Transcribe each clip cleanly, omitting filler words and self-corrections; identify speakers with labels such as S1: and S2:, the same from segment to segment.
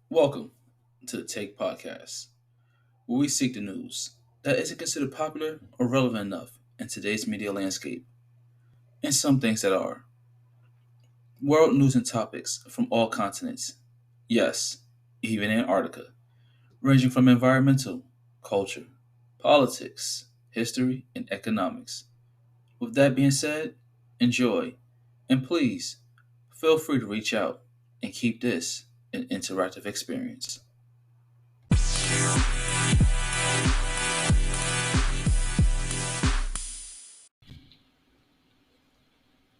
S1: Welcome to the Take Podcast, where we seek the news that isn't considered popular or relevant enough in today's media landscape, and some things that are. World news and topics from all continents, yes, even Antarctica, ranging from environmental, culture, politics, history, and economics. With that being said, enjoy, and please feel free to reach out and keep this an interactive experience.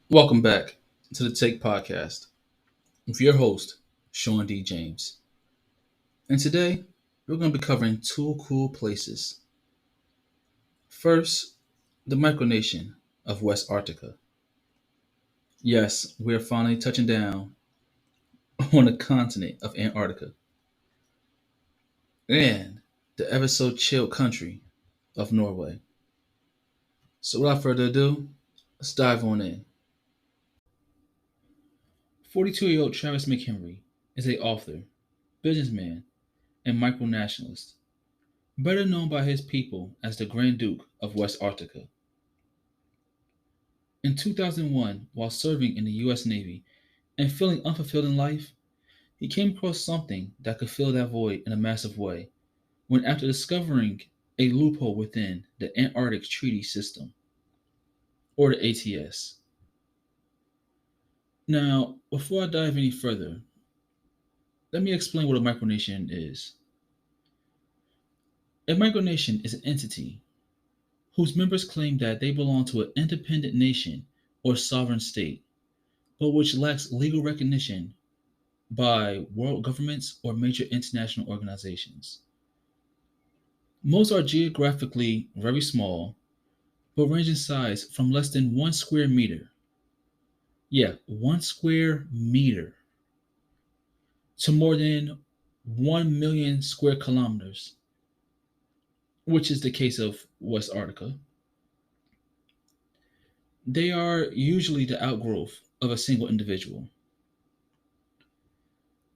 S1: Welcome back to the Take Podcast with your host, Sean D. James. And today, we're going to be covering two cool places. First, the micronation of Westarctica. Yes, we are finally touching down on the continent of Antarctica and the ever so chill country of Norway. So, without further ado, let's dive on in. 42-year-old Travis McHenry is a author, businessman, and micronationalist, better known by his people as the Grand Duke of Westarctica. In 2001, while serving in the US Navy and feeling unfulfilled in life, he came across something that could fill that void in a massive way when, after discovering a loophole within the Antarctic Treaty System, or the ATS. Now, before I dive any further, let me explain what a micronation is. A micronation is an entity whose members claim that they belong to an independent nation or sovereign state, but which lacks legal recognition by world governments or major international organizations. Most are geographically very small, but range in size from less than 1 square meter. Yeah, 1 square meter to more than 1 million square kilometers, which is the case of Westarctica. They are usually the outgrowth of a single individual.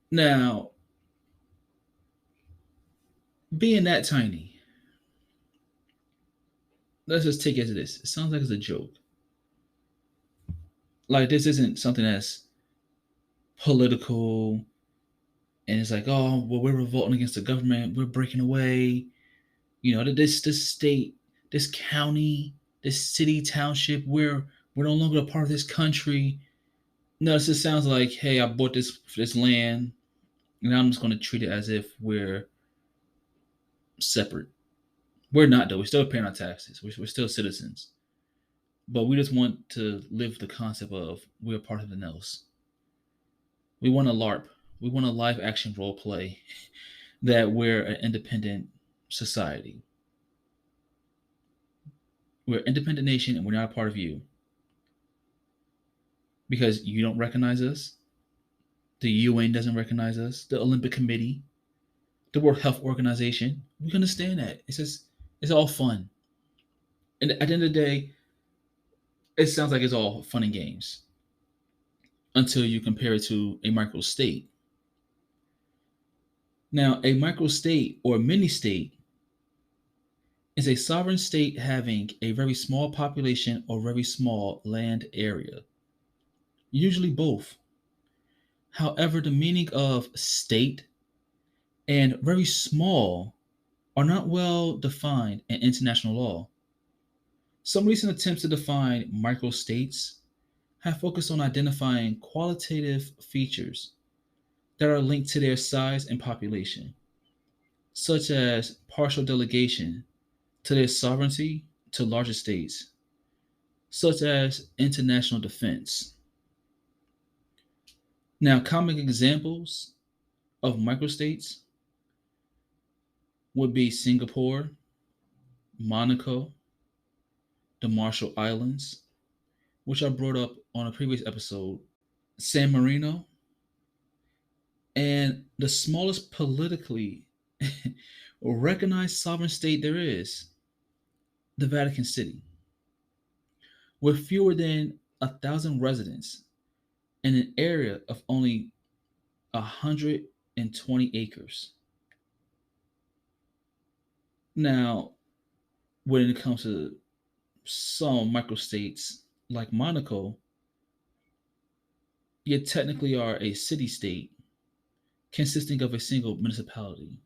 S1: Now, being that tiny, let's just take it as this. It sounds like it's a joke. Like this isn't something that's political and it's like, oh, well, we're revolting against the government, we're breaking away. This state, this county, this city, township, we're no longer a part of this country. No, it just sounds like, hey, I bought this land, and I'm just going to treat it as if we're separate. We're not, though. We're still paying our taxes. We're still citizens. But we just want to live the concept of we're part of something else. We want a LARP. We want a live action role play that we're an independent society. We're an independent nation and we're not a part of you. Because you don't recognize us. The UN doesn't recognize us. The Olympic Committee, the World Health Organization. We understand that. It's all fun. And at the end of the day, it sounds like it's all fun and games until you compare it to a microstate. Now, a microstate or mini state is a sovereign state having a very small population or very small land area, usually both. However, the meaning of state and very small are not well defined in international law. Some recent attempts to define microstates have focused on identifying qualitative features that are linked to their size and population, such as partial delegation to their sovereignty to larger states, such as international defense. Now, common examples of microstates would be Singapore, Monaco, the Marshall Islands, which I brought up on a previous episode, San Marino, and the smallest politically recognized sovereign state there is, the Vatican City, with fewer than 1,000 residents in an area of only 120 acres. Now, when it comes to some microstates like Monaco, you technically are a city state consisting of a single municipality.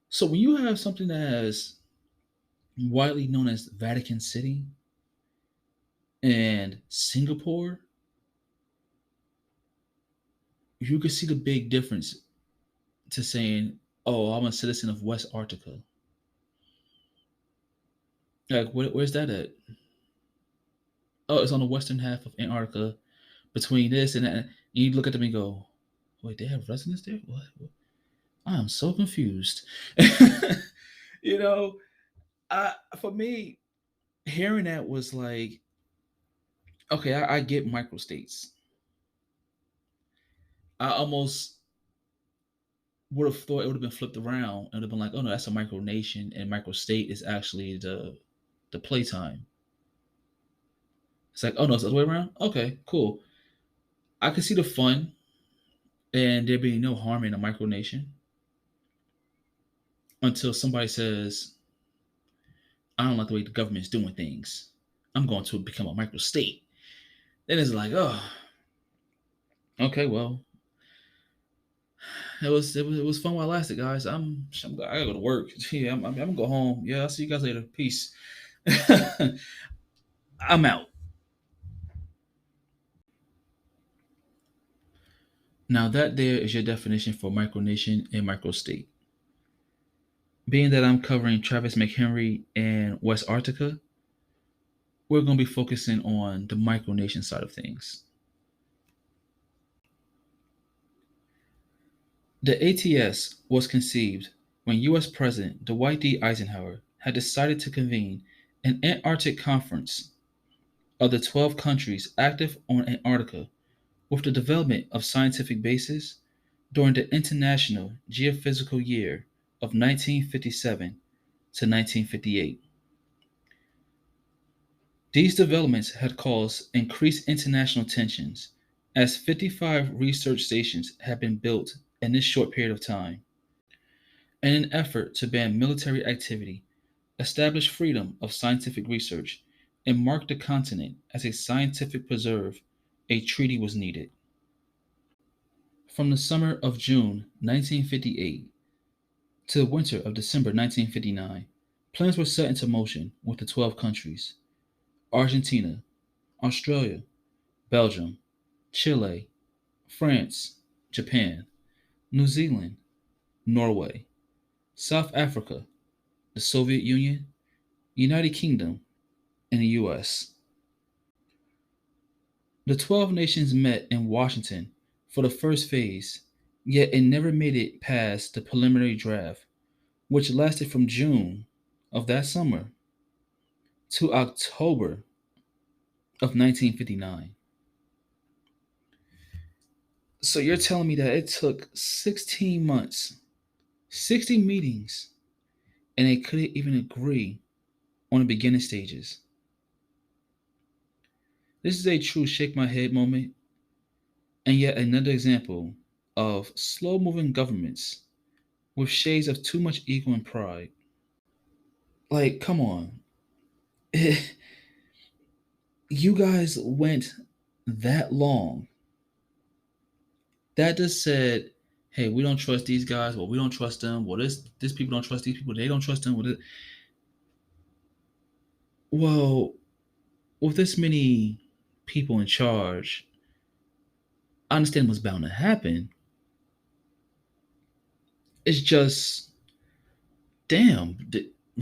S1: So when you have something that is widely known as Vatican City and Singapore, you can see the big difference to saying, "Oh, I'm a citizen of Westarctica." Like, where's that at? Oh, it's on the western half of Antarctica, between this and that. And you look at them and go, "Wait, they have residents there? What? I am so confused." you know, for me, hearing that was like, okay, I get microstates. I almost would have thought it would have been flipped around and would have been like, oh no, that's a micronation, and microstate is actually the playtime. It's like, oh no, it's the other way around. Okay, cool. I can see the fun and there being no harm in a micronation until somebody says, I don't like the way the government's doing things. I'm going to become a microstate. Then it's like, oh, okay, well, it was fun while it lasted, guys. I gotta go to work. Yeah, I'm gonna go home. Yeah, I'll see you guys later. Peace. I'm out. Now that there is your definition for micronation and microstate. Being that I'm covering Travis McHenry and Westarctica, we're going to be focusing on the micronation side of things. The ATS was conceived when US President Dwight D. Eisenhower had decided to convene an Antarctic conference of the 12 countries active on Antarctica with the development of scientific bases during the International Geophysical Year of 1957 to 1958. These developments had caused increased international tensions as 55 research stations had been built in this short period of time. In an effort to ban military activity, establish freedom of scientific research, and mark the continent as a scientific preserve, a treaty was needed. From the summer of June 1958 to the winter of December 1959, plans were set into motion with the 12 countries: Argentina, Australia, Belgium, Chile, France, Japan, New Zealand, Norway, South Africa, the Soviet Union, United Kingdom, and the US. The 12 nations met in Washington for the first phase, yet it never made it past the preliminary draft, which lasted from June of that summer to October of 1959. So you're telling me that it took 16 months, 60 meetings, and they couldn't even agree on the beginning stages. This is a true shake my head moment, and yet another example of slow moving governments with shades of too much ego and pride. Like, come on. You guys went that long. That just said, hey, we don't trust these guys. Well, we don't trust them. Well, this people don't trust these people. They don't trust them. Well, with this many people in charge, I understand what's bound to happen. It's just, damn,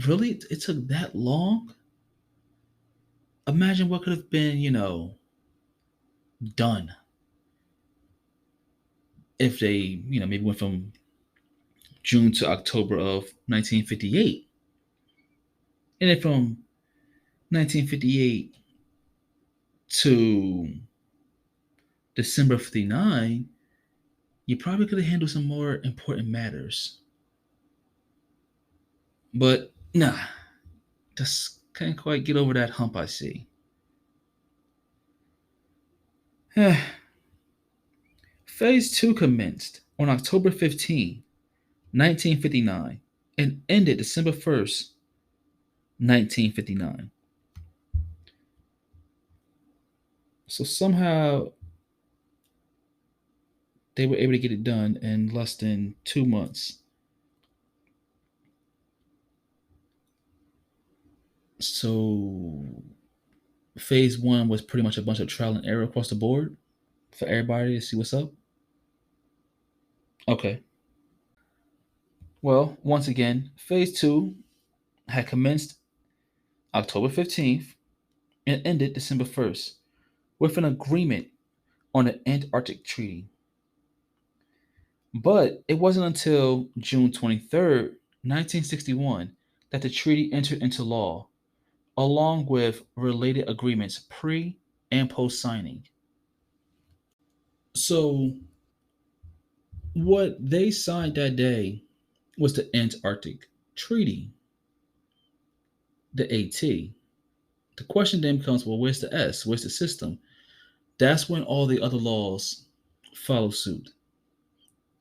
S1: really? It took that long? Imagine what could have been, done if they, maybe went from June to October of 1958. And then from 1958 to December 59, you probably could have handled some more important matters. But nah, just can't quite get over that hump I see. Phase 2 commenced on October 15, 1959, and ended December 1st, 1959. So somehow they were able to get it done in less than 2 months. So phase 1 was pretty much a bunch of trial and error across the board for everybody to see what's up. Okay. Well, once again, phase 2 had commenced October 15th and ended December 1st with an agreement on the Antarctic Treaty. But it wasn't until June 23rd, 1961, that the treaty entered into law, along with related agreements pre and post signing. So, what they signed that day was the Antarctic Treaty, the AT. The question then becomes, well, where's the S? Where's the system? That's when all the other laws follow suit.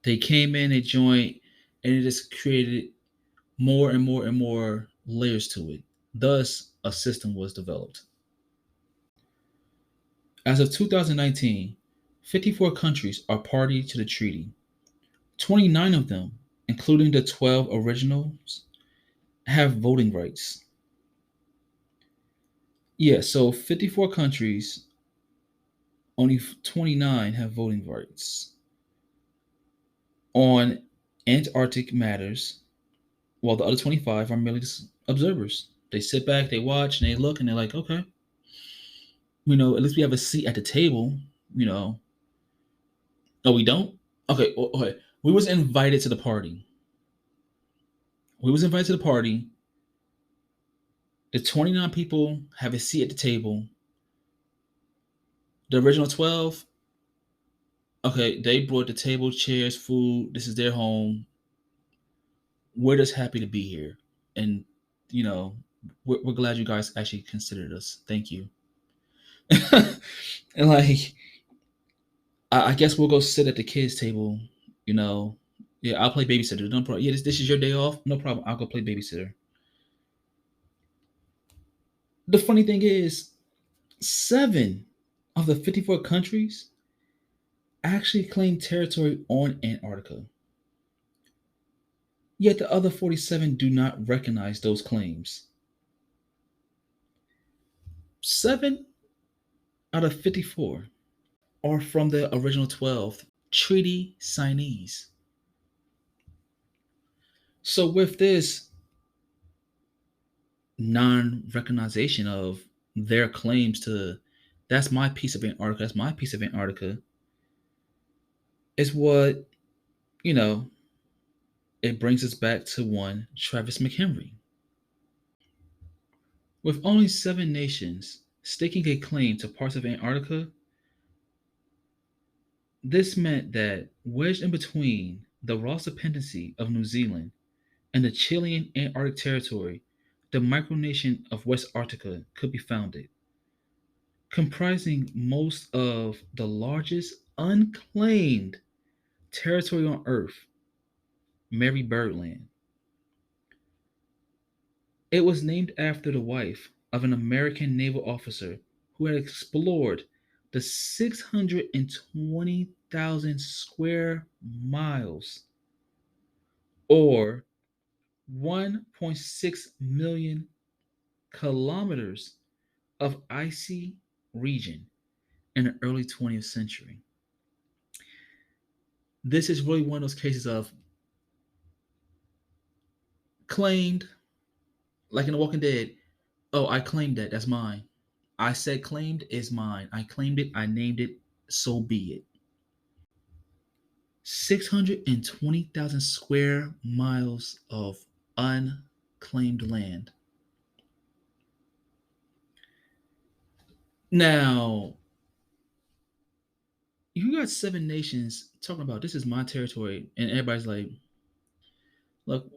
S1: They came in, they joined, and it just created more and more and more layers to it. Thus, a system was developed. As of 2019, 54 countries are party to the treaty. 29 of them, including the 12 originals, have voting rights. Yeah, so 54 countries, only 29 have voting rights on Antarctic matters, while the other 25 are merely just observers. They sit back, they watch, and they look, and they're like, okay, at least we have a seat at the table, you know. Oh, we don't? Okay, okay. We was invited to the party. We was invited to the party. The 29 people have a seat at the table. The original 12, okay, they brought the table, chairs, food. This is their home. We're just happy to be here. And, you know, we're glad you guys actually considered us. Thank you. And like, I guess we'll go sit at the kids' table, you know. Yeah, I'll play babysitter. No problem. Yeah, this is your day off. No problem. I'll go play babysitter. The funny thing is, seven of the 54 countries actually claim territory on Antarctica. Yet the other 47 do not recognize those claims. Seven out of 54 are from the original 12 treaty signees. So, with this non recognition of their claims to that's my piece of Antarctica, that's my piece of Antarctica, is what, you know, it brings us back to one Travis McHenry. With only 7 nations staking a claim to parts of Antarctica, this meant that, wedged in between the Ross Dependency of New Zealand and the Chilean Antarctic Territory, the micronation of Westarctica could be founded, comprising most of the largest unclaimed territory on Earth, Mary Birdland. It was named after the wife of an American naval officer who had explored the 620,000 square miles, or 1.6 million kilometers of icy region in the early 20th century. This is really one of those cases of claimed, like in The Walking Dead. Oh, I claimed that. That's mine. I said claimed is mine. I claimed it. I named it. So be it. 620,000 square miles of unclaimed land. Now, you got 7 nations talking about this is my territory, and everybody's like, look,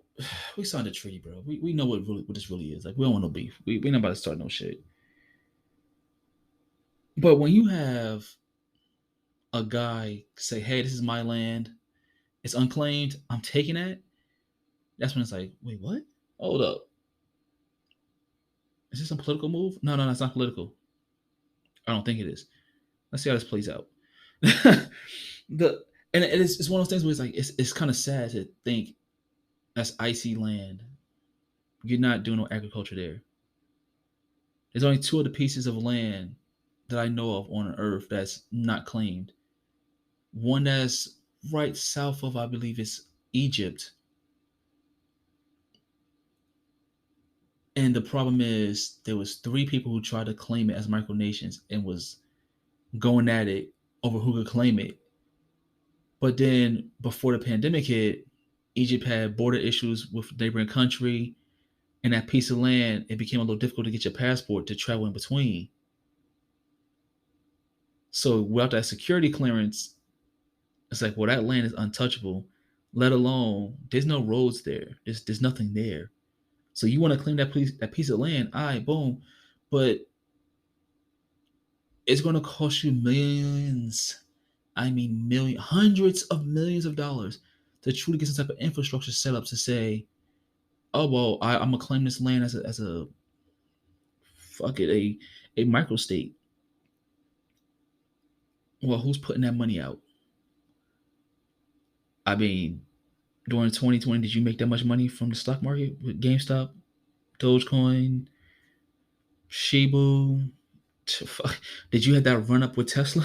S1: we signed a treaty, bro. We know what this really is. Like we don't want no beef. We not about to start no shit. But when you have a guy say, "Hey, this is my land. It's unclaimed. I'm taking it." That's when it's like, wait, what? Hold up. Is this some political move? No, no, that's not political. I don't think it is. Let's see how this plays out. the and it's one of those things where it's like it's kind of sad to think that's icy land. You're not doing no agriculture there. There's only two other pieces of land that I know of on Earth that's not claimed. One that's right south of, I believe, is Egypt. And the problem is there was three people who tried to claim it as micronations and was going at it over who could claim it. But then before the pandemic hit, Egypt had border issues with the neighboring country, and that piece of land, it became a little difficult to get your passport to travel in between. So without that security clearance, it's like, well, that land is untouchable. Let alone there's no roads there. There's nothing there. So you want to claim that piece of land, all right, boom. But it's going to cost you millions. I mean, hundreds of millions of dollars to truly get some type of infrastructure set up to say, oh well, I'm gonna claim this land as a fuck it a microstate. Well, who's putting that money out? I mean, during 2020, did you make that much money from the stock market with GameStop, Dogecoin, Shibu? Did you have that run up with Tesla?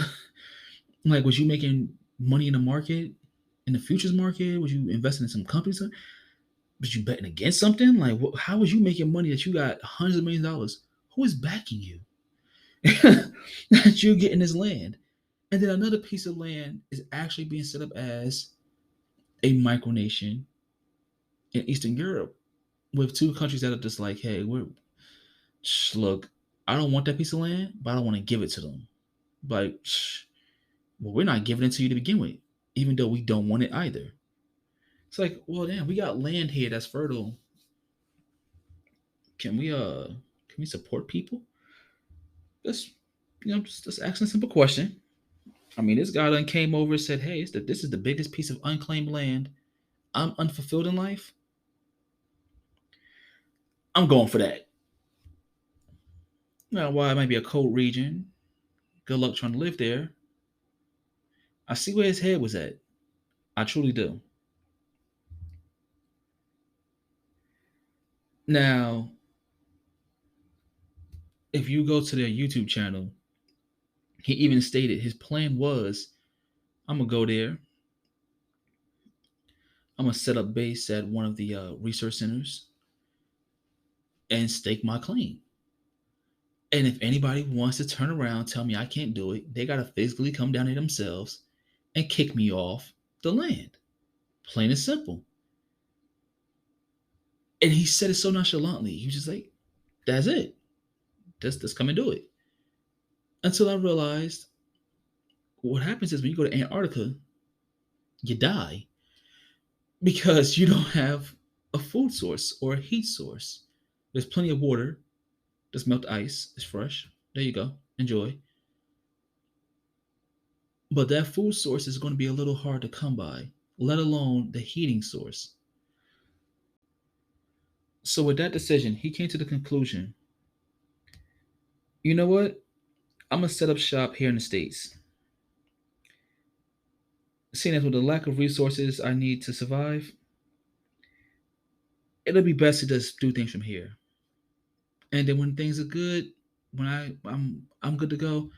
S1: Like, was you making money in the market, in the futures market? Was you investing in some companies? Was you betting against something? Like, how was you making money that you got hundreds of millions of dollars? Who is backing you? That you're getting this land. And then another piece of land is actually being set up as a micronation in Eastern Europe with two countries that are just like, hey, look, I don't want that piece of land, but I don't want to give it to them. Like, well, we're not giving it to you to begin with, even though we don't want it either. It's like, well, damn, we got land here that's fertile. Can we support people? That's just asking a simple question. I mean, this guy then came over and said, "Hey, this is the biggest piece of unclaimed land. I'm unfulfilled in life. I'm going for that." Now, while it might be a cold region, good luck trying to live there. I see where his head was at. I truly do. Now, if you go to their YouTube channel, he even stated his plan was, "I'm gonna go there. I'm gonna set up base at one of the research centers and stake my claim. And if anybody wants to turn around, tell me I can't do it, they gotta physically come down here themselves and kick me off the land. Plain and simple." And he said it so nonchalantly. He was just like, "That's it. Just come and do it." Until I realized what happens is when you go to Antarctica, you die because you don't have a food source or a heat source. There's plenty of water. Just melt ice. It's fresh. There you go. Enjoy. But that food source is going to be a little hard to come by, let alone the heating source. So with that decision, he came to the conclusion, you know what? I'm gonna set up shop here in the States. Seeing as with the lack of resources I need to survive, it'll be best to just do things from here. And then when things are good, when I'm good to go,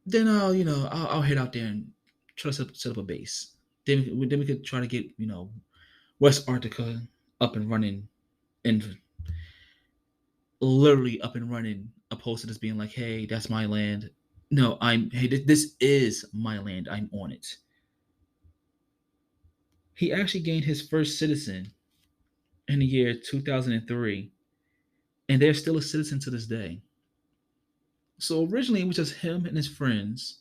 S1: then I'll head out there and try to set up a base. Then we could try to get Westarctica up and running, and literally up and running, opposed to just being like, hey, that's my land. No, this is my land. I'm on it. He actually gained his first citizen in the year 2003, and they're still a citizen to this day. So originally it was just him and his friends.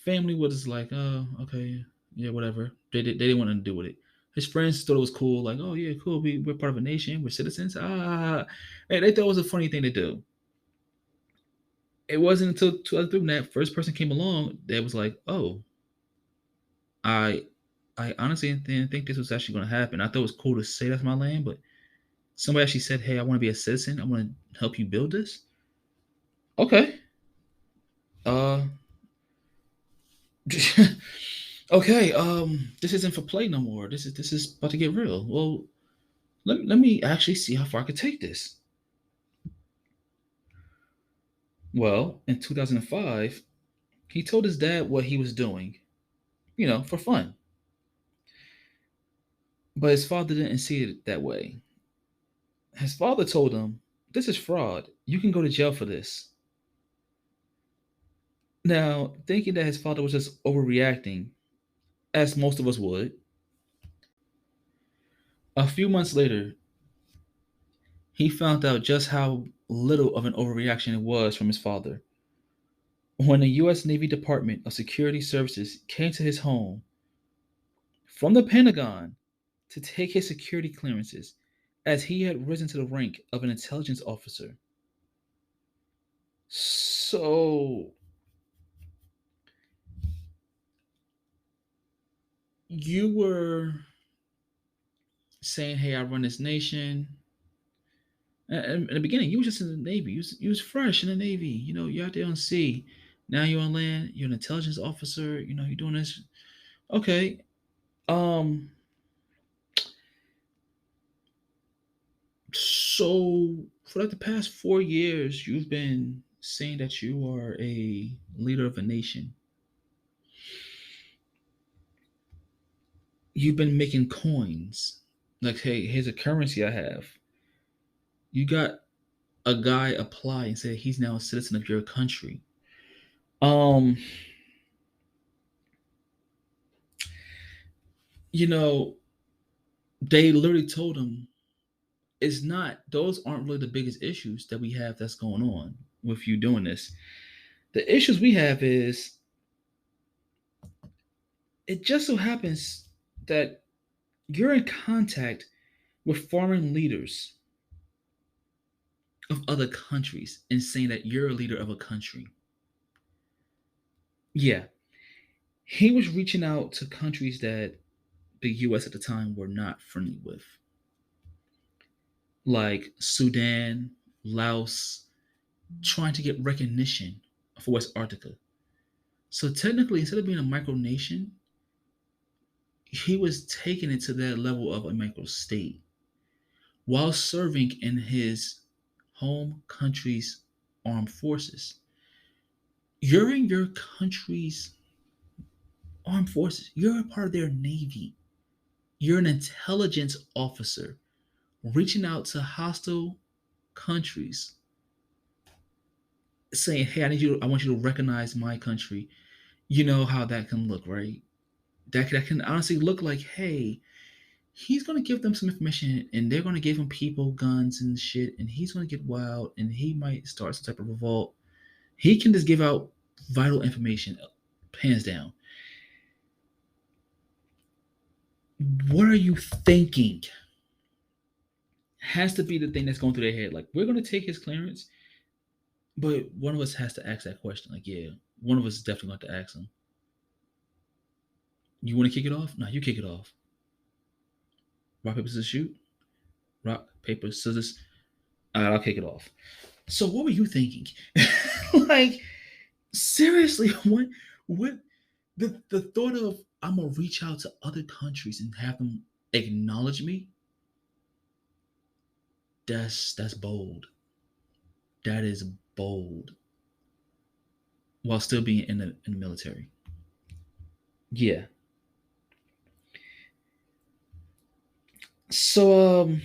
S1: Family was like, oh, okay, yeah, whatever. They didn't want to do with it. His friends thought it was cool, like, oh yeah, cool, we're part of a nation, we're citizens. And they thought it was a funny thing to do. It wasn't until 2003 when that first person came along that was like, oh, I I honestly didn't think this was actually going to happen. I thought it was cool to say that's my land, but somebody actually said, hey, I want to be a citizen. I want to help you build this. Okay. Uh, okay. This isn't for play no more. This is about to get real. Well, let me actually see how far I could take this. Well, in 2005, he told his dad what he was doing, for fun. But his father didn't see it that way. His father told him, this is fraud. You can go to jail for this. Now, thinking that his father was just overreacting, as most of us would, a few months later, he found out just how little of an overreaction it was from his father. When the U.S. Navy Department of Security Services came to his home from the Pentagon to take his security clearances, as he had risen to the rank of an intelligence officer. So, you were saying, hey, I run this nation. In the beginning, you was just in the Navy. You was fresh in the Navy. You're out there on sea. Now you're on land. You're an intelligence officer. You're doing this. Okay. Um. So for like the past 4 years, you've been saying that you are a leader of a nation. You've been making coins. Like, hey, here's a currency I have. You got a guy apply and say he's now a citizen of your country. Um, you know, they literally told him it's not, those aren't really the biggest issues that we have that's going on with you doing this. The issues we have is it just so happens that you're in contact with foreign leaders of other countries and saying that you're a leader of a country. Yeah, he was reaching out to countries that the US at the time were not friendly with, like Sudan, Laos, trying to get recognition for Westarctica. So technically, instead of being a micronation, he was taking it to that level of a microstate while serving in his home country's armed forces. You're in your country's armed forces. You're a part of their navy. You're an intelligence officer reaching out to hostile countries saying, hey, I want you to recognize my country. You know how that can look, right? That can honestly look like, hey, he's gonna give them some information and they're gonna give him people, guns and shit, and he's gonna get wild and he might start some type of revolt. He can just give out vital information, hands down. What are you thinking? Has to be the thing that's going through their head. Like, we're gonna take his clearance, but one of us has to ask that question. Like, yeah, one of us is definitely going to ask him. You want to kick it off? No, you kick it off. Rock, paper, scissors, shoot. Rock, paper, scissors. All right, I'll kick it off. So, what were you thinking? Like, seriously, what, the thought of I'm gonna reach out to other countries and have them acknowledge me? That's bold. That is bold. While still being in the military. Yeah. So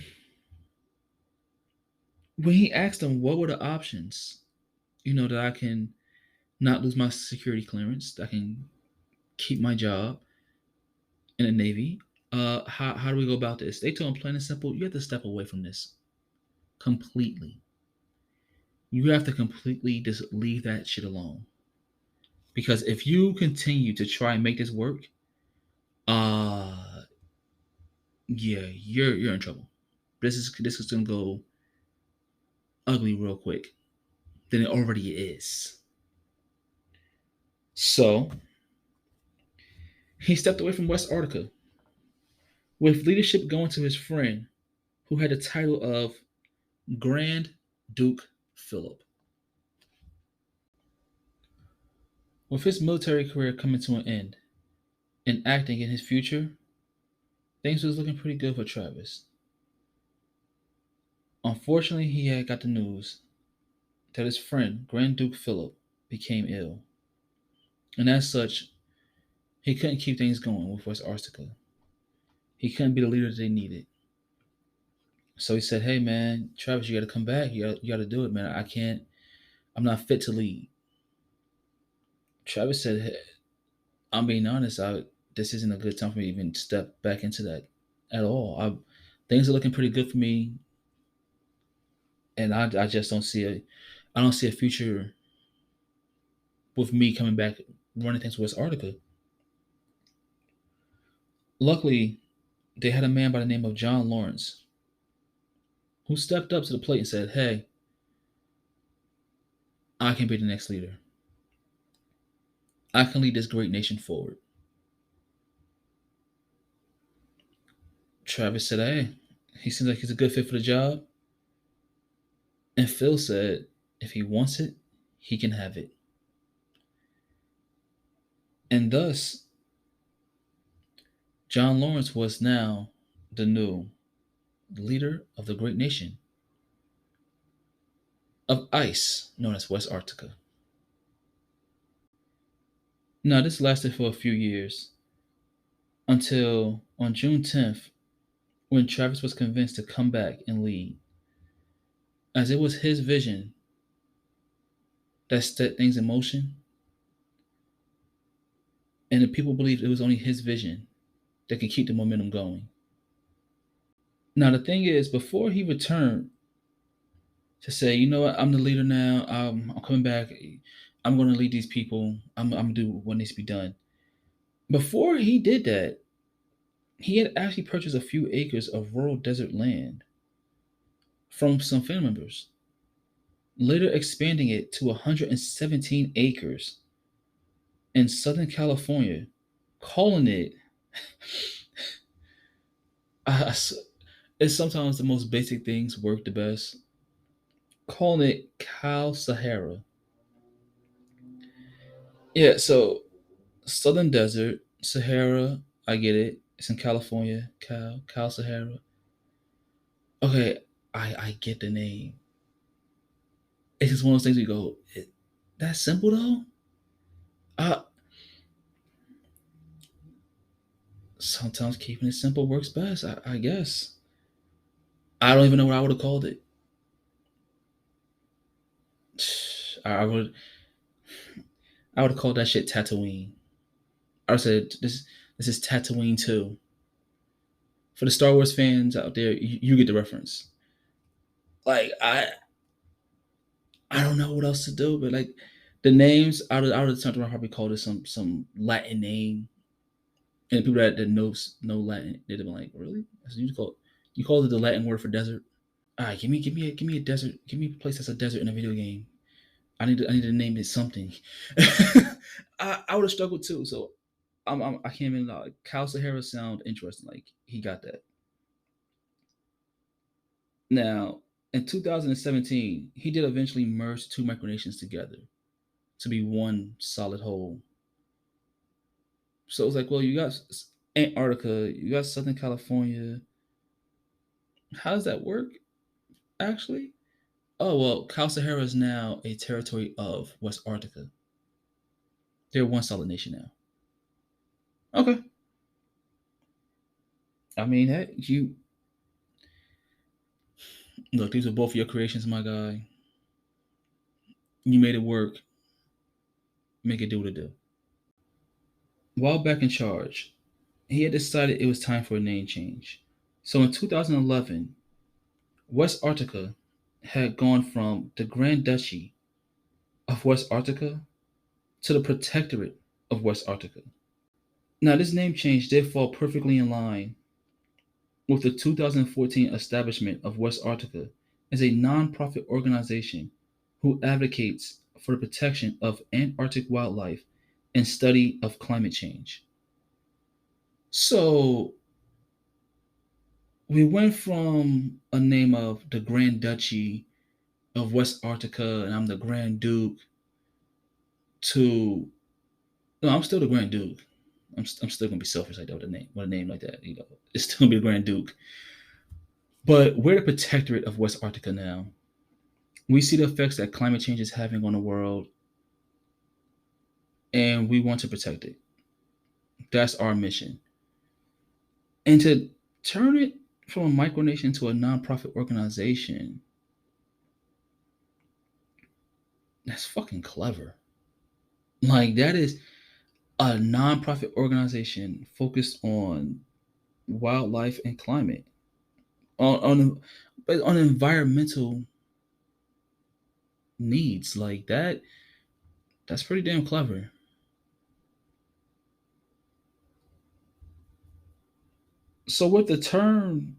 S1: when he asked him what were the options, that I can not lose my security clearance, that I can keep my job in the Navy. How do we go about this? They told him plain and simple, you have to step away from this completely. You have to completely just leave that shit alone. Because if you continue to try and make this work, uh yeah, you're in trouble. This is gonna go ugly real quick than it already is. So he stepped away from Westarctica, with leadership going to his friend, who had the title of Grand Duke Philip. With his military career coming to an end and acting in his future, things was looking pretty good for Travis. Unfortunately, he had got the news that his friend, Grand Duke Philip, became ill. And as such, he couldn't keep things going with Westarctica. He couldn't be the leader that they needed. So he said, "Hey man, Travis, you got to come back. You got to do it, man. I can't. I'm not fit to lead." Travis said, "Hey, I'm being honest. This isn't a good time for me to even step back into that at all. Things are looking pretty good for me, and I just I don't see a future with me coming back running things with Antarctica." Luckily, they had a man by the name of John Lawrence who stepped up to the plate and said, "Hey, I can be the next leader. I can lead this great nation forward." Travis said, "Hey, he seems like he's a good fit for the job." And Phil said, "If he wants it, he can have it." And thus, John Lawrence was now the new leader of the great nation of ice known as Westarctica. Now, this lasted for a few years until on June 10th, when Travis was convinced to come back and lead, as it was his vision that set things in motion, and the people believed it was only his vision that could keep the momentum going. Now, the thing is, before he returned to say, "You know what, I'm the leader now, I'm coming back, I'm going to lead these people, I'm going to do what needs to be done." Before he did that, he had actually purchased a few acres of rural desert land from some family members, later expanding it to 117 acres in Southern California, calling it, uh, it's sometimes the most basic things work the best, calling it Cal Sahara. Yeah, so Southern Desert, Sahara, I get it. It's in California, Cal Sahara. Okay, I get the name. It's just one of those things you go, that's simple though? Uh, Sometimes keeping it simple works best, I guess. I don't even know what I would have called it. I would I would have called that shit Tatooine. I would said this is Tatooine too. For the Star Wars fans out there, you get the reference. Like I don't know what else to do, but like the names out of the time I probably called it some Latin name, and people that know Latin, they'd have been like, "Really? That's what you call it the Latin word for desert?" All right, give me a desert, give me a place that's a desert in a video game. I need to name it something. I would have struggled too. So I can't even lie. Cal Sahara sound interesting. Like he got that. Now in 2017, he did eventually merge two micronations together to be one solid whole. So it was like, well, you got Antarctica, you got Southern California. How does that work actually? Oh well, Cal Sahara is now a territory of West Arctica. They're one solid nation now. Okay. I mean, hey, you look. These are both your creations, my guy. You made it work. Make it do what it do. While back in charge, he had decided it was time for a name change. So in 2011, West Arctica had gone from the Grand Duchy of West Arctica to the Protectorate of West Arctica. Now, this name change did fall perfectly in line with the 2014 establishment of Westarctica as a non-profit organization who advocates for the protection of Antarctic wildlife and study of climate change. So we went from a name of the Grand Duchy of Westarctica and I'm the Grand Duke to no, I'm still the Grand Duke. I'm still gonna be selfish like that with a name like that. It's still gonna be the Grand Duke. But we're the protectorate of Westarctica now. We see the effects that climate change is having on the world, and we want to protect it. That's our mission. And to turn it from a micronation to a nonprofit organization, that's fucking clever. Like that is a nonprofit organization focused on wildlife and climate, on environmental needs like that. That's pretty damn clever. So with the term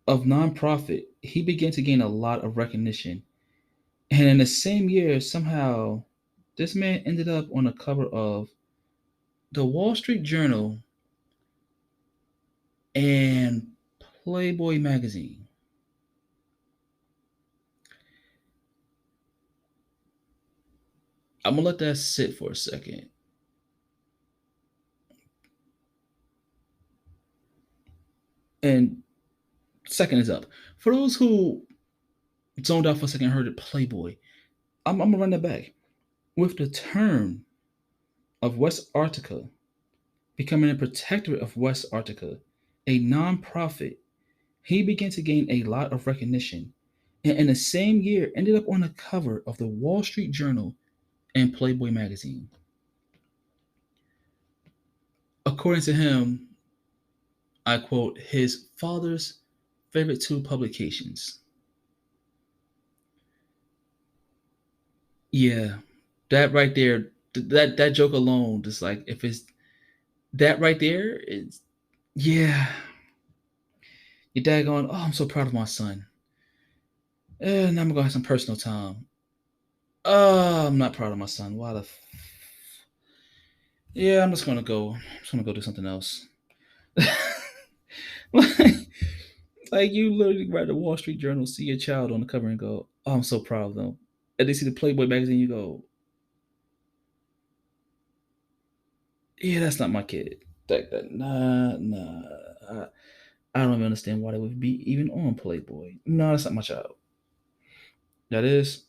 S1: of nonprofit, he began to gain a lot of recognition. And in the same year, somehow, this man ended up on the cover of the Wall Street Journal and Playboy magazine. I'm gonna let that sit for a second. And second is up. For those who zoned out for a second and heard it Playboy, I'm gonna run that back. With the term of Westarctica becoming a protectorate of Westarctica, a nonprofit, he began to gain a lot of recognition, and in the same year ended up on the cover of the Wall Street Journal and Playboy magazine. According to him, I quote, his father's favorite two publications. Yeah, that right there, that joke alone, just like if it's that right there, it's yeah. Your dad going, oh, I'm so proud of my son. And I'm gonna have some personal time. Oh, I'm not proud of my son. Why the? Yeah, I'm just gonna go. I'm just gonna go do something else. like, like you literally write the Wall Street Journal, see your child on the cover, and go, "Oh, I'm so proud of them." And they see the Playboy magazine, you go, "Yeah, that's not my kid." Nah. I don't even understand why they would be even on Playboy. No, that's not my child. That is.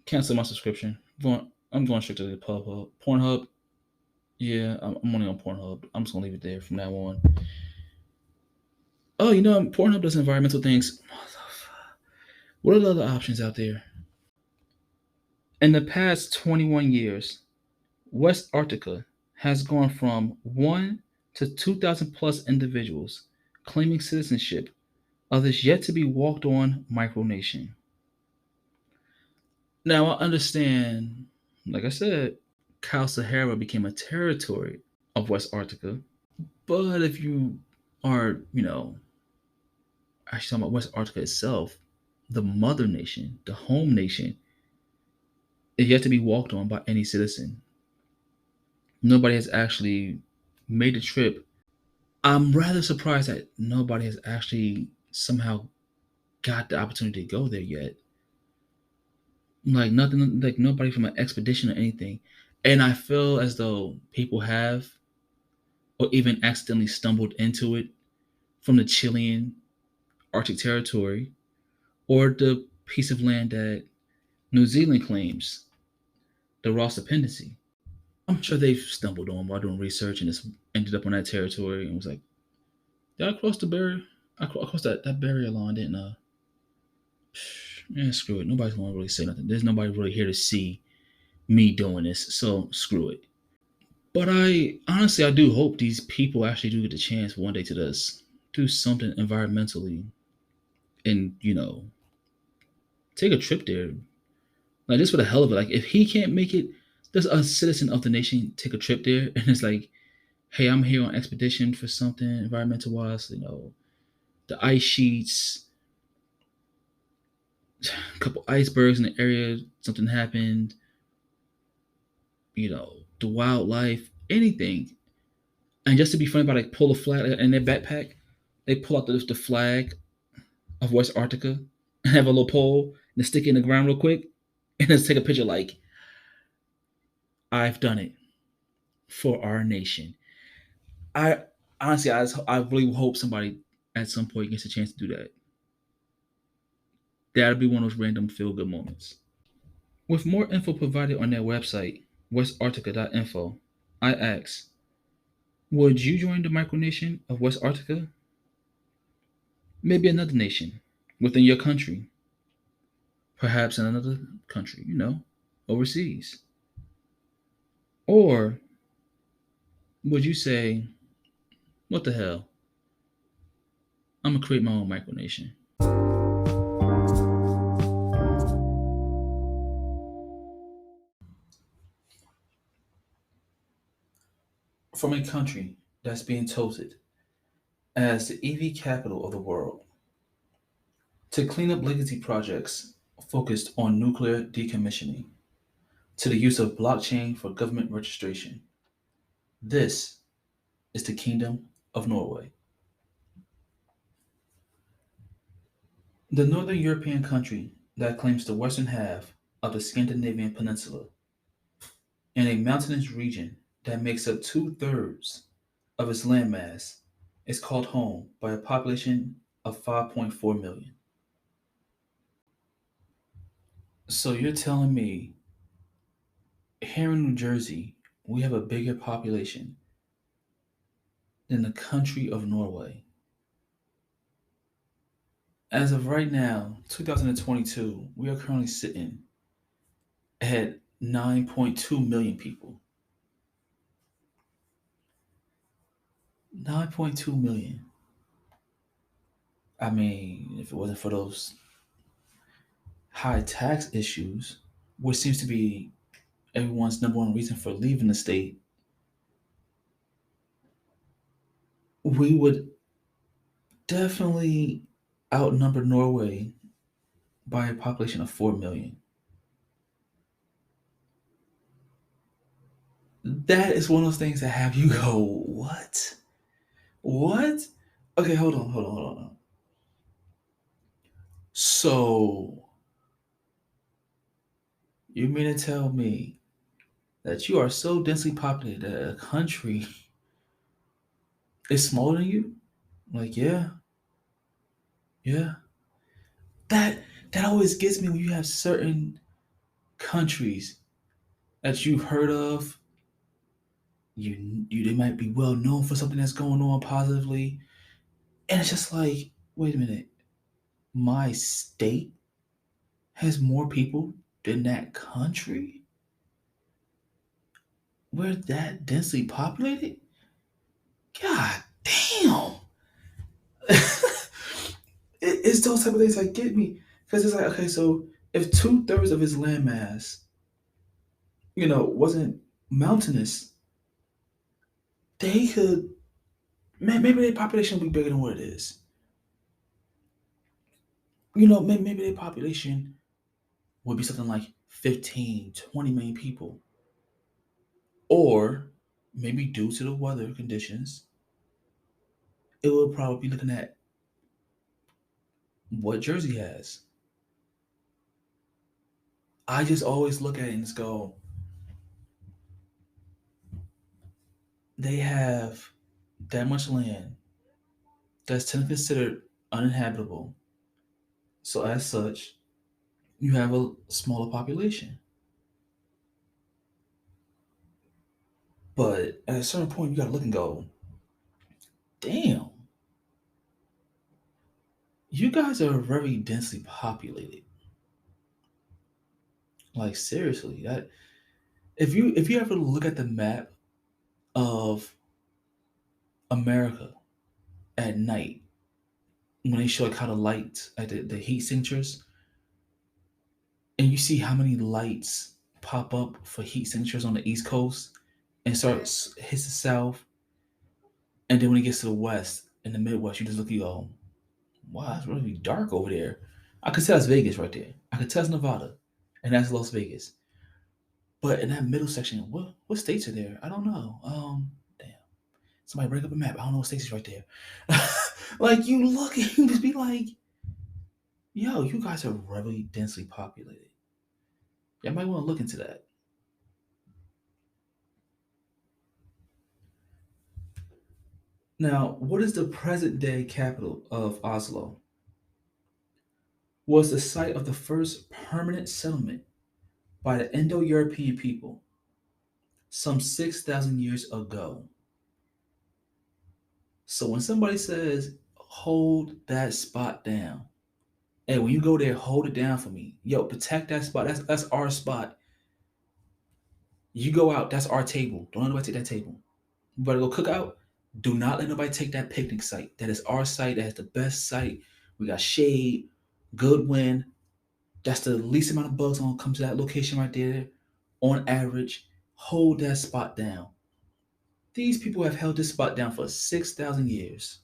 S1: Cancel my subscription. I'm going straight to the pub. Pornhub. Yeah, I'm only on Pornhub. I'm just gonna leave it there from now on. Oh, Pornhub does environmental things. What are the other options out there? In the past 21 years, West Arctica has gone from 1 to 2,000 plus individuals claiming citizenship of this yet to be walked on micronation. Now, I understand, like I said, Cal Sahara became a territory of West Arctica, but if you are, actually talking about West Arctica itself, the mother nation, the home nation, is yet to be walked on by any citizen. Nobody has actually made the trip. I'm rather surprised that nobody has actually somehow got the opportunity to go there yet. Like nothing, like nobody from an expedition or anything. And I feel as though people have, or even accidentally stumbled into it from the Chilean Arctic territory or the piece of land that New Zealand claims, the Ross Dependency. I'm sure they've stumbled on while doing research and just ended up on that territory and was like, did I cross the barrier? I crossed that barrier line, didn't I? Man, screw it. Nobody's gonna really say nothing. There's nobody really here to see me doing this, so screw it. But I do hope these people actually do get the chance one day to just do something environmentally and take a trip there, like just for the hell of it. Like if he can't make it, does a citizen of the nation take a trip there? And it's like Hey, I'm here on expedition for something environmental wise, the ice sheets, a couple icebergs in the area, something happened, the wildlife, anything. And just to be funny about it, pull a flag in their backpack, they pull out the flag of Westarctica and have a little pole and stick it in the ground real quick and just take a picture like, I've done it for our nation. I honestly, I really hope somebody at some point gets a chance to do that. That'll be one of those random feel good moments. With more info provided on their website, westarctica.info, I ask, would you join the micronation of West Arctica? Maybe another nation within your country, perhaps in another country, overseas. Or would you say, what the hell? I'm gonna create my own micronation. From a country that's being touted as the EV capital of the world to clean up legacy projects focused on nuclear decommissioning to the use of blockchain for government registration. This is the Kingdom of Norway. The northern European country that claims the western half of the Scandinavian peninsula and a mountainous region that makes up two-thirds of its landmass is called home by a population of 5.4 million. So you're telling me here in New Jersey, we have a bigger population than the country of Norway. As of right now, 2022, we are currently sitting at 9.2 million people. 9.2 million. I mean, if it wasn't for those high tax issues, which seems to be everyone's number one reason for leaving the state, we would definitely outnumber Norway by a population of 4 million. That is one of those things that have you go, what? What? Okay, hold on. So, you mean to tell me that you are so densely populated that a country is smaller than you? Like, yeah, yeah. That that always gets me when you have certain countries that you've heard of. You they might be well known for something that's going on positively, and it's just like, wait a minute, my state has more people than that country. We're that densely populated. God damn. It's those type of things that get me because it's like, okay, so if two-thirds of its landmass, wasn't mountainous, they could, man, maybe their population would be bigger than what it is. Maybe their population would be something like 15, 20 million people. Or maybe due to the weather conditions, it will probably be looking at what Jersey has. I just always look at it and just go, they have that much land that's technically considered uninhabitable. So as such, you have a smaller population. But at a certain point, you gotta look and go, damn, you guys are very densely populated. Like seriously, that if you ever look at the map of America at night, when they show like how the lights, like the heat signatures, and you see how many lights pop up for heat signatures on the East Coast and starts hits the South. And then when it gets to the west, in the Midwest, you just look, you go, wow, it's really dark over there. I could tell it's Vegas right there. I could tell it's Nevada, and that's Las Vegas. But in that middle section, what states are there? I don't know. Damn. Somebody break up a map. I don't know what states is right there. Like you look and you just be like, yo, you guys are really densely populated. Y'all might want to look into that. Now, what is the present day capital of Oslo? Was the site of the first permanent settlement by the Indo European people some 6,000 years ago. So when somebody says, hold that spot down, hey, when you go there, hold it down for me. Yo, protect that spot. That's our spot. You go out, that's our table. Don't let nobody take that table. You better go cook out. Do not let nobody take that picnic site. That is our site. That is the best site. We got shade, good wind. That's the least amount of bugs gonna come to that location right there. On average, hold that spot down. These people have held this spot down for 6,000 years.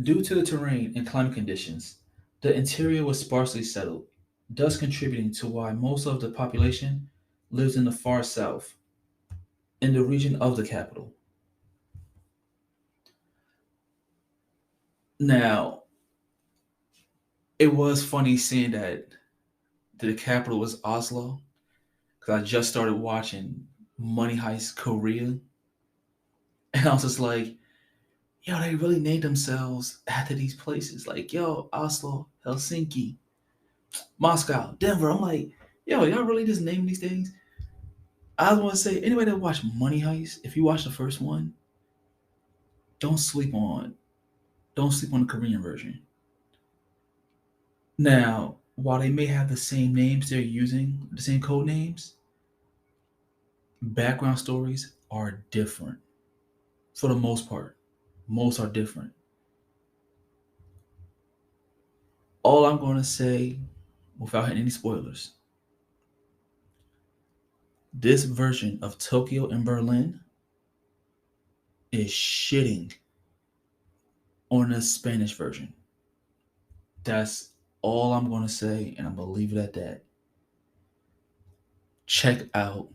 S1: Due to the terrain and climate conditions, the interior was sparsely settled, thus contributing to why most of the population lives in the far south, in the region of the capital. Now, it was funny seeing that the capital was Oslo, because I just started watching Money Heist Korea, and I was just like, yo, they really named themselves after these places. Like, yo, Oslo, Helsinki, Moscow, Denver. I'm like, yo, y'all really just name these things? I want to say, anybody that watched Money Heist, if you watch the first one, don't sleep on, don't sleep on the Korean version. Now, while they may have the same names they're using, the same code names, background stories are different for the most part. Most are different. All I'm going to say, without hitting any spoilers, this version of Tokyo and Berlin is shitting on the Spanish version. That's all I'm going to say, and I'm going to leave it at that. Check out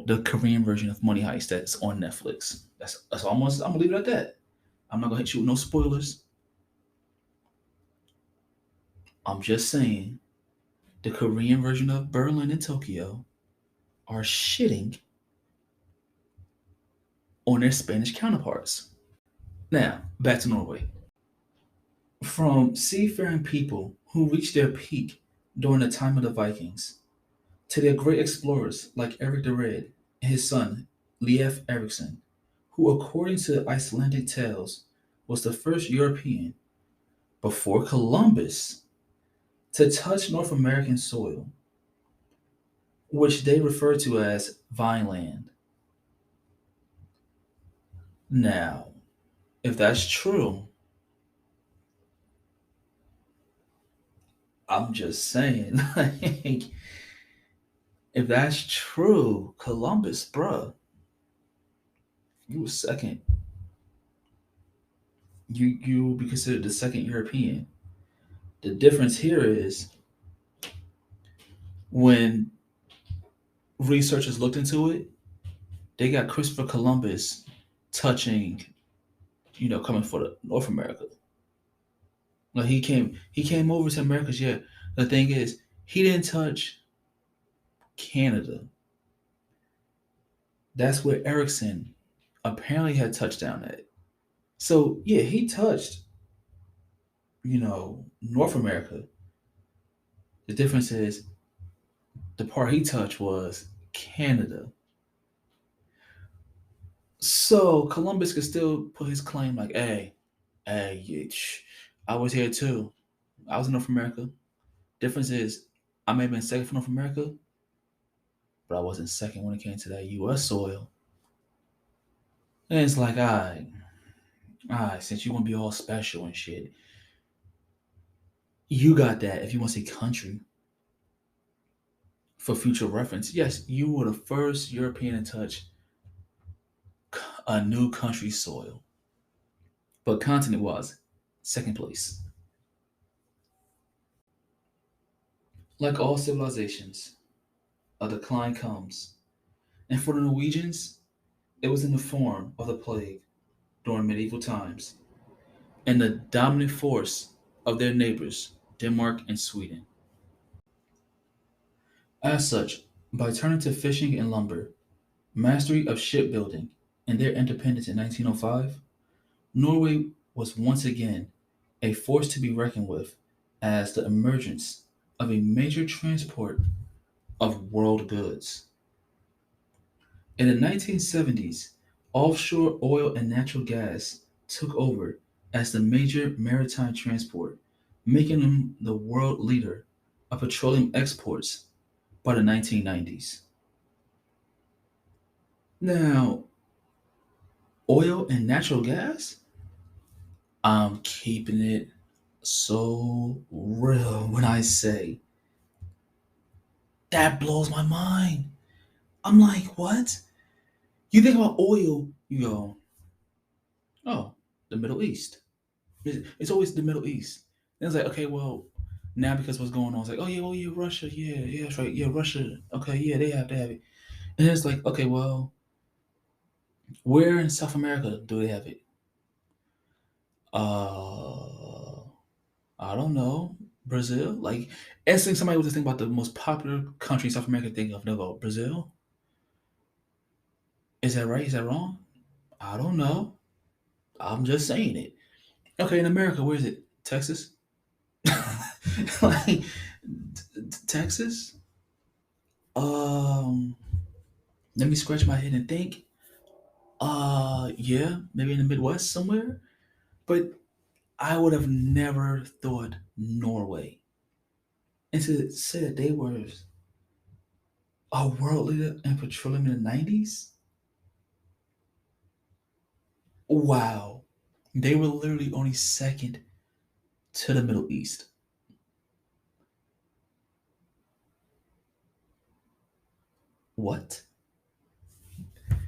S1: the Korean version of Money Heist that's on Netflix. That's almost. I'm gonna leave it at that. I'm not gonna hit you with no spoilers. I'm just saying the Korean version of Berlin and Tokyo are shitting on their Spanish counterparts. Now, back to Norway. From seafaring people who reached their peak during the time of the Vikings to their great explorers like Erik the Red and his son, Leif Erikson, who, according to Icelandic tales, was the first European before Columbus to touch North American soil, which they refer to as Vineland. Now, if that's true, I'm just saying, like, if that's true, Columbus, bruh, you were second. You will be considered the second European. The difference here is when researchers looked into it, they got Christopher Columbus touching, coming for the North America. Like he came over to Americas, yeah. The thing is, he didn't touch Canada. That's where Erickson apparently had touchdown at. So yeah, he touched, North America. The difference is the part he touched was Canada. So Columbus could still put his claim like, hey, I was here too. I was in North America. Difference is I may have been second for North America, but I wasn't second when it came to that US soil. And it's like, all right, since you want to be all special and shit, you got that if you want to say country for future reference. Yes, you were the first European to touch a new country's soil. But continent was second place. Like all civilizations, a decline comes. And for the Norwegians, it was in the form of the plague during medieval times and the dominant force of their neighbors, Denmark and Sweden. As such, by turning to fishing and lumber, mastery of shipbuilding, and their independence in 1905, Norway was once again a force to be reckoned with as the emergence of a major transport of world goods. In the 1970s, offshore oil and natural gas took over as the major maritime transport, making them the world leader of petroleum exports by the 1990s. Now, oil and natural gas, I'm keeping it so real when I say that blows my mind. I'm like, what? You think about oil, you go, oh, the Middle East. It's always the Middle East. And it's like, okay, well, now because what's going on, it's like, oh yeah, Russia, yeah, that's right, yeah, Russia, okay, yeah, they have it. And it's like, okay, well, where in South America do they have it? Uh, I don't know. Brazil? Like, asking somebody was to think about the most popular country in South America, think of, they'll go, Brazil? Is that right? Is that wrong? I don't know. I'm just saying it. Okay, in America, where is it? Texas? Like, Texas? Um, Let me scratch my head and think. Yeah, maybe in the Midwest somewhere. But I would have never thought Norway. And to say that they were a world leader in petroleum in the 90s? Wow. They were literally only second to the Middle East. What?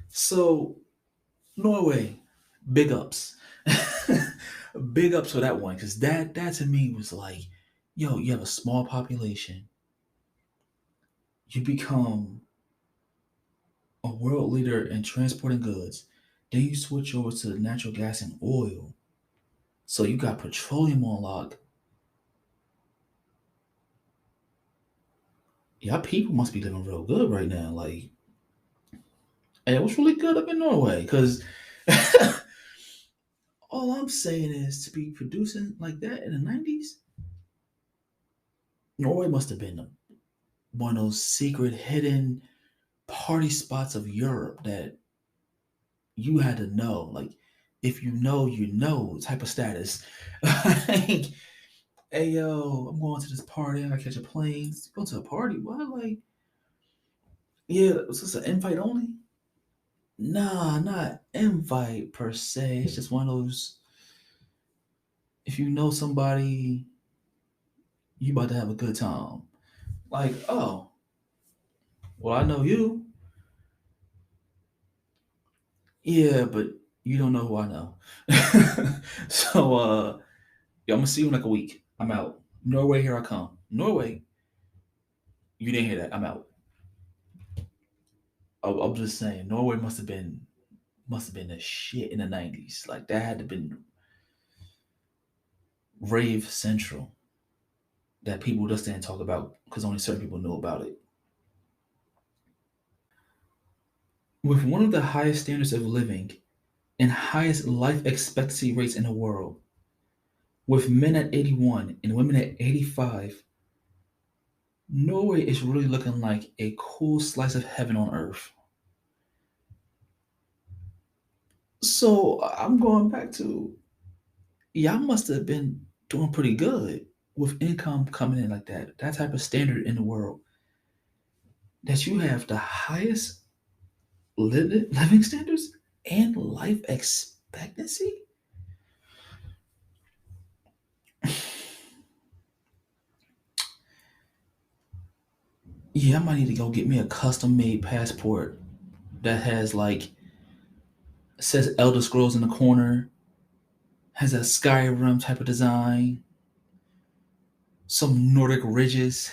S1: So, Norway, big ups. Big ups for that one, because that to me was like, yo, you have a small population. You become a world leader in transporting goods. Then you switch over to the natural gas and oil. So you got petroleum on lock. Y'all people must be living real good right now. Like, hey, what's really good up in Norway? Because all I'm saying is to be producing like that in the 90s, Norway must have been one of those secret hidden party spots of Europe that you had to know. Like, if you know type of status. Like, hey yo, I'm going to this party. I gotta catch a plane. Go to a party. What? Like, yeah, was this an invite only? Nah, not invite per se. It's just one of those. If you know somebody, you about to have a good time. Like, oh, well, I know you. Yeah, but you don't know who I know. So, yeah, I'm gonna see you in like a week. I'm out. Norway, here I come. Norway, you didn't hear that. I'm out. I'm just saying, Norway must have been the shit in the 90s. Like that had to been rave central that people just didn't talk about because only certain people knew about it. With one of the highest standards of living and highest life expectancy rates in the world, with men at 81 and women at 85, Norway is really looking like a cool slice of heaven on earth. So I'm going back to y'all must have been doing pretty good with income coming in like that, that type of standard in the world, that you have the highest living standards and life expectancy. Yeah, I might need to go get me a custom made passport that has like It says Elder Scrolls in the corner. Has a Skyrim type of design. Some Nordic ridges.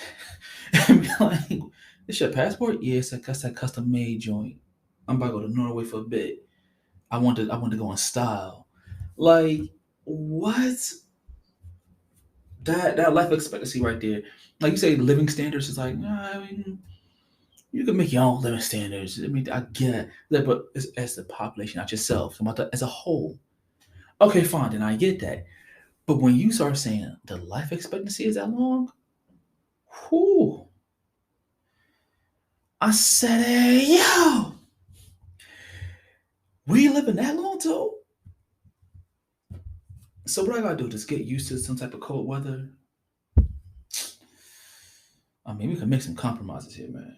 S1: And be like, this your passport? Yeah, that's that custom made joint. I'm about to go to Norway for a bit. I want to go in style. Like, what? That life expectancy right there. Like you say, living standards is like, nah, I mean, you can make your own living standards. I mean, I get that, but as the population, not yourself, about as a whole. Okay, fine, then I get that. But when you start saying the life expectancy is that long, whew, I said, hey, yo, we living that long too? So what I gotta do? Just get used to some type of cold weather? I mean, we can make some compromises here, man.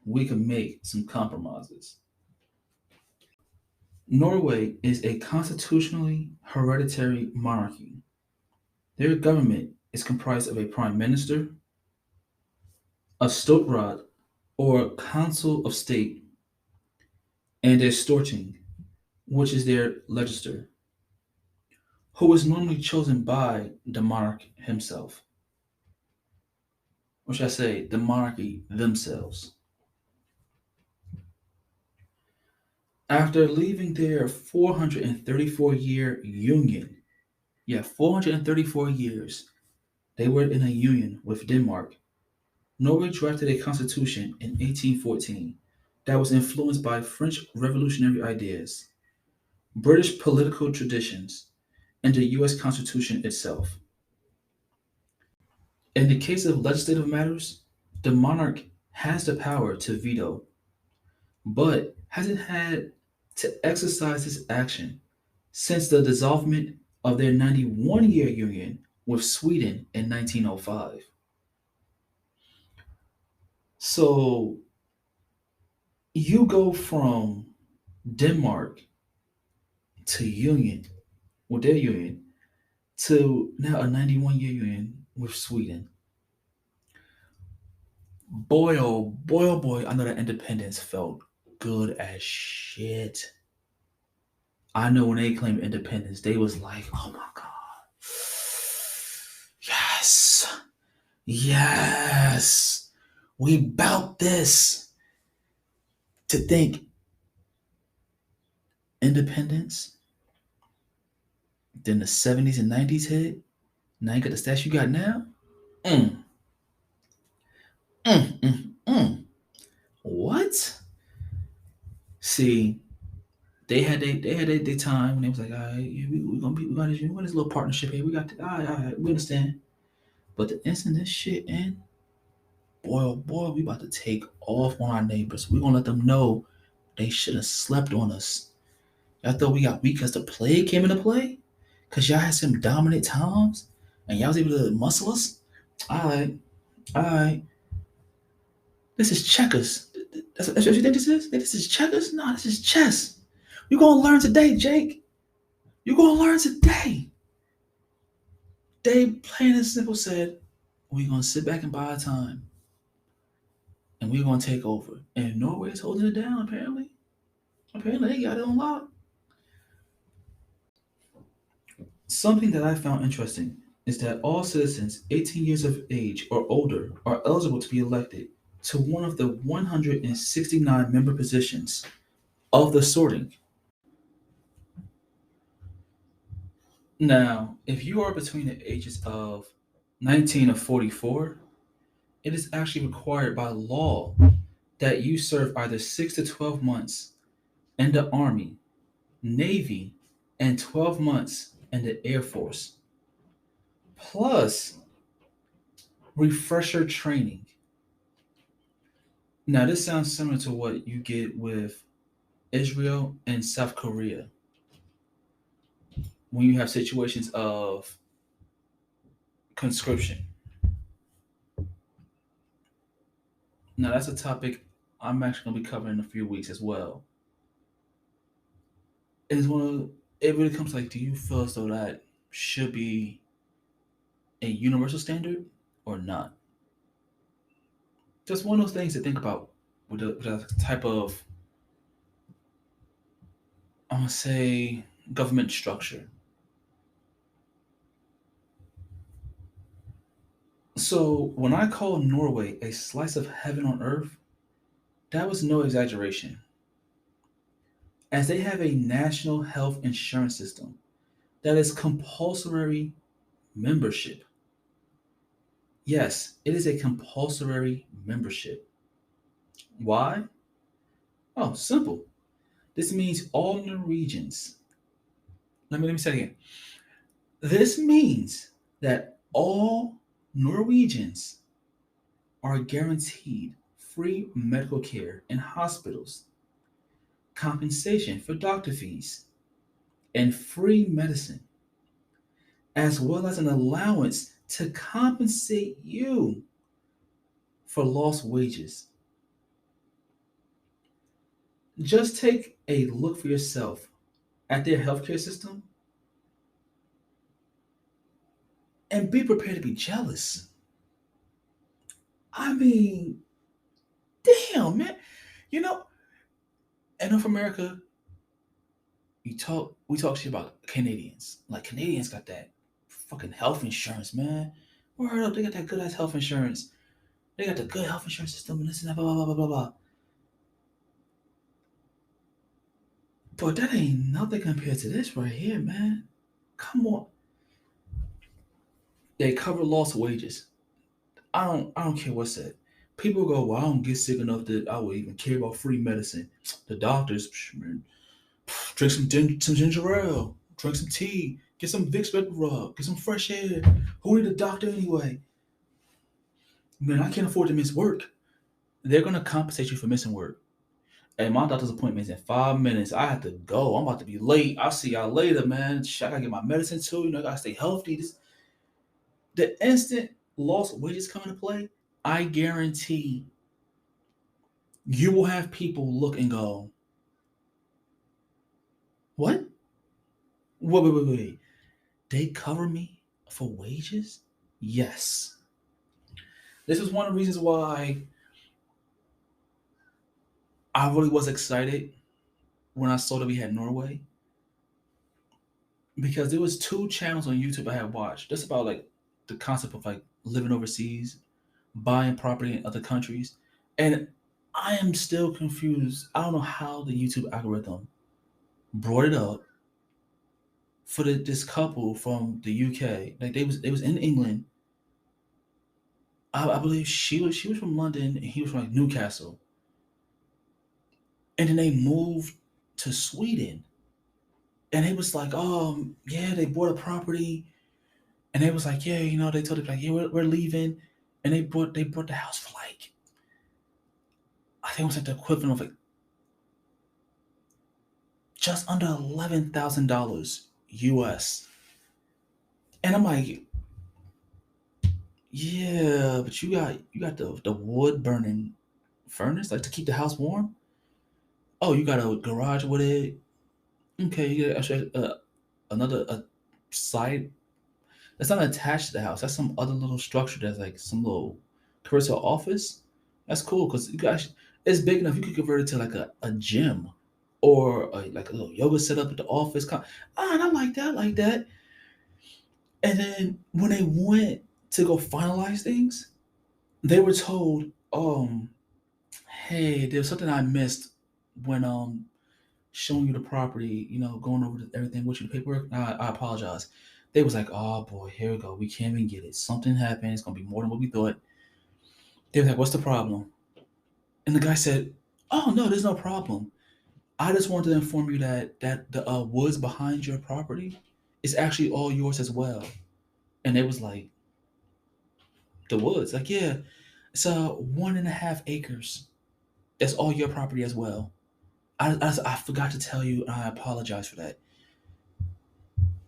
S1: We can make some compromises. Norway is a constitutionally hereditary monarchy. Their government is comprised of a prime minister, a stadtrat or council of state, and a storting, which is their legislature, who is normally chosen by the monarch himself. Or should I say, the monarchy themselves. After leaving their 434-year union, yeah, 434 years, they were in a union with Denmark. Norway drafted a constitution in 1814 that was influenced by French revolutionary ideas, British political traditions, and the US Constitution itself. In the case of legislative matters, the monarch has the power to veto, but hasn't had to exercise this action since the dissolvement of their 91-year union with Sweden in 1905. So you go from Denmark to union with their union to now a 91-year union with Sweden. Boy, oh boy, oh boy, I know that independence felt good as shit. I know when they claimed independence, they was like, oh my God. Yes. Yes. We bout this. To think independence, then the 70s and 90s hit. Now you got the stats you got now. Mm, mm. What? See, they had their time when they was like, all right, yeah, we got this little partnership here. We got all right, we understand. But the instant this shit end, boy oh boy, we about to take off on our neighbors. We gonna let them know they should have slept on us. Y'all thought we got weak because the plague came into play? Cause y'all had some dominant times and y'all was able to muscle us? Alright, alright. This is checkers. That's what you think this is? Think this is checkers? No, this is chess. You gonna learn today, Jake. You gonna learn today. They plain and simple said, we're gonna sit back and buy our time. And we're gonna take over. And Norway is holding it down, apparently. Apparently they got it on lock. Something that I found interesting is that all citizens 18 years of age or older are eligible to be elected to one of the 169 member positions of the sorting. Now, if you are between the ages of 19 and 44, it is actually required by law that you serve either 6 to 12 months in the Army, Navy, and 12 months in the Air Force, plus refresher training. Now, this sounds similar to what you get with Israel and South Korea when you have situations of conscription. Now, that's a topic I'm actually going to be covering in a few weeks as well. It's one of it really comes like, do you feel as though that should be a universal standard or not? Just one of those things to think about with the type of I'm gonna say government structure. So when I call Norway a slice of heaven on earth, that was no exaggeration, as they have a national health insurance system that is compulsory membership. Yes, it is a compulsory membership. Why? Oh, simple. This means all Norwegians. Let me say it again. This means that all Norwegians are guaranteed free medical care in hospitals, compensation for doctor fees, and free medicine, as well as an allowance to compensate you for lost wages. Just take a look for yourself at their healthcare system and be prepared to be jealous. I mean, damn, man. You know, in North America, we talk shit about Canadians. Like Canadians got that fucking health insurance, man. Word up, they got that good ass health insurance. They got the good health insurance system and this and that, blah blah blah blah blah. But that ain't nothing compared to this right here, man. Come on. They cover lost wages. I don't care what's said. People go, well, I don't get sick enough that I would even care about free medicine. The doctors, man, drink some ginger ale, drink some tea, get some Vicks Vapor Rub, get some fresh air. Who need a doctor anyway? Man, I can't afford to miss work. They're gonna compensate you for missing work. And my doctor's appointment's in 5 minutes. I have to go. I'm about to be late. I'll see y'all later, man. Shit, I gotta get my medicine too. You know, I gotta stay healthy. The instant lost wages come into play, I guarantee you will have people look and go, what? Wait. They cover me for wages? Yes. This is one of the reasons why I really was excited when I saw that we had Norway. Because there was two channels on YouTube I had watched. Just about like the concept of like living overseas, buying property in other countries. And I am still confused. I don't know how the YouTube algorithm brought it up for this couple from the UK. Like they was in England. I believe she was from London and he was from like Newcastle. And then they moved to Sweden. And it was like, yeah, they bought a property. And it was like, yeah, they told it like, yeah, we're leaving. And they bought the house for like, I think it was like the equivalent of like just under $11,000 US. And I'm like, yeah, but you got the wood burning furnace like to keep the house warm. Oh, you got a garage with it. Okay, you got actually another side that's not attached to the house. That's some other little structure that's like some little commercial office. That's cool because you guys, it's big enough you could convert it to like a gym or like a little yoga setup at the office. And I like that, I like that. And then when they went to go finalize things, they were told, hey, there's something I missed when showing you the property, going over everything with you, the paperwork. I apologize. They was like, oh boy, here we go. We can't even get it. Something happened. It's gonna be more than what we thought. They were like, what's the problem? And the guy said, oh no, there's no problem. I just wanted to inform you that the woods behind your property is actually all yours as well. And it was like, the woods, like, yeah, it's 1.5 acres. That's all your property as well. I forgot to tell you, and I apologize for that.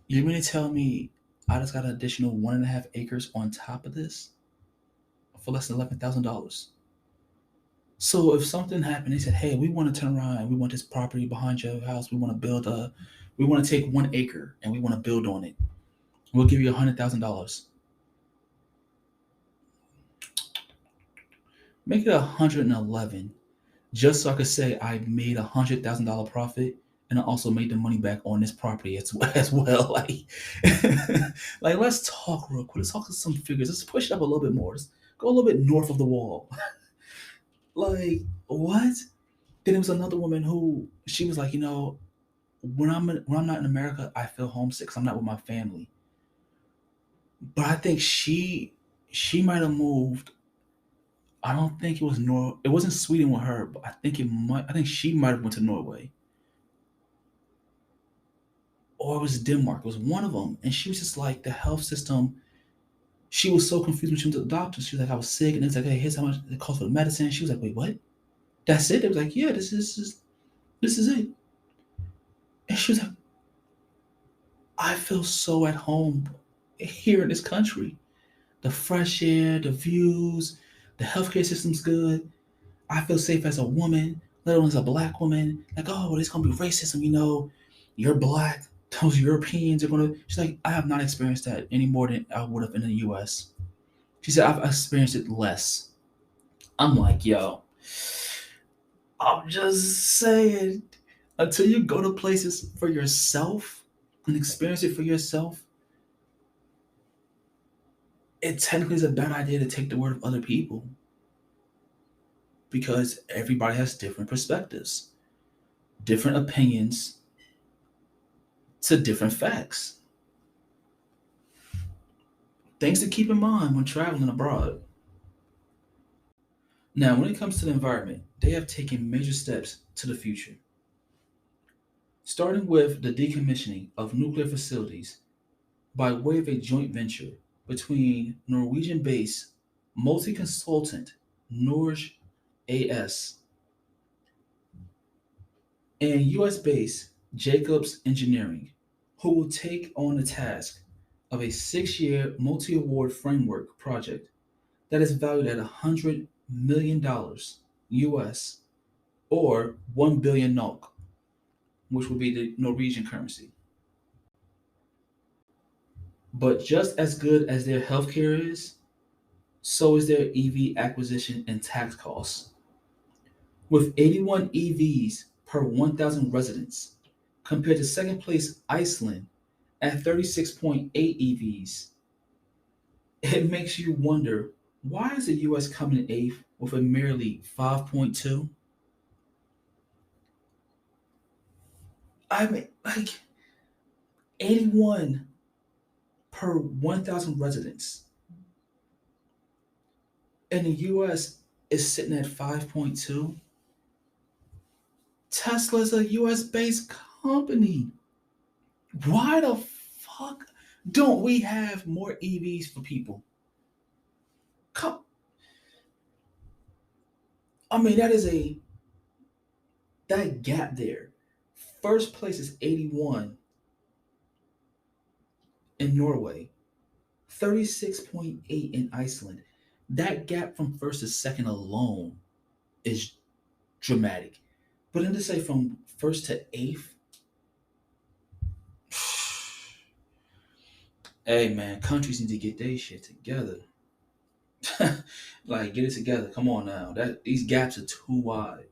S1: You mean to tell me I just got an additional 1.5 acres on top of this for less than $11,000? So if something happened, they said, "Hey, we want to turn around and we want this property behind your house. We want to take 1 acre and we want to build on it. We'll give you $100,000. Make it 111, just so I could say I made $100,000 profit and I also made the money back on this property as well. Like let's talk real quick. Let's talk some figures. Let's push it up a little bit more. Let's go a little bit north of the wall. Like what? Then there was another woman who she was like, when I'm not in America, I feel homesick 'cause I'm not with my family. But I think she might have moved. I don't think it was It wasn't Sweden with her, but I think it might. I think she might have went to Norway, or it was Denmark. It was one of them, and she was just like the health system. She was so confused when she went to the doctor. She was like, I was sick, and it's like, hey, here's how much it costs for the medicine. She was like, wait, what? That's it? It was like, yeah, this is it. And she was like, I feel so at home here in this country. The fresh air, the views, the healthcare system's good. I feel safe as a woman, let alone as a black woman. Like, oh, well, there's gonna be racism, You're black. Those Europeans are gonna. She's like, I have not experienced that any more than I would have in the U.S. She said, I've experienced it less. I'm like, yo, I'm just saying, until you go to places for yourself and experience it for yourself, it technically is a bad idea to take the word of other people because everybody has different perspectives, different opinions to different facts. Things to keep in mind when traveling abroad. Now, when it comes to the environment, they have taken major steps to the future, starting with the decommissioning of nuclear facilities by way of a joint venture between Norwegian based multi consultant Norge AS and US based Jacobs Engineering, who will take on the task of a 6-year multi award framework project that is valued at $100 million US or 1 billion NOK, which would be the Norwegian currency. But just as good as their healthcare is, so is their EV acquisition and tax costs. With 81 EVs per 1,000 residents, compared to second place Iceland at 36.8 EVs, it makes you wonder, why is the US coming in eighth with a merely 5.2? I mean, like 81 per 1,000 residents. And the US is sitting at 5.2. Tesla's a US based company. Why the fuck don't we have more EVs for people? Come, I mean, that gap there. First place is 81 in Norway, 36.8 in Iceland. That gap from first to second alone is dramatic. But then to say from first to eighth, hey man, countries need to get their shit together. Like get it together. Come on now. That these gaps are too wide.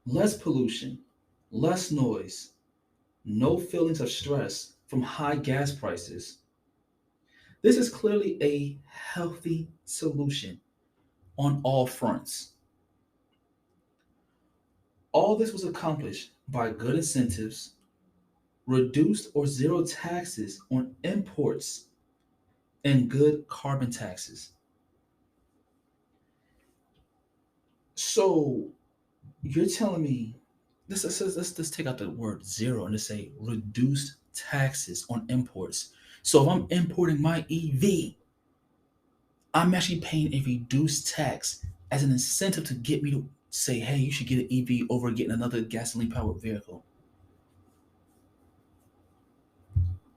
S1: Less pollution, less noise, no feelings of stress from high gas prices. This is clearly a healthy solution on all fronts. All this was accomplished by good incentives, reduced or zero taxes on imports, and good carbon taxes. So you're telling me let's take out the word zero and just say reduced taxes on imports. So if I'm importing my EV, I'm actually paying a reduced tax as an incentive to get me to say, hey, you should get an EV over getting another gasoline powered vehicle.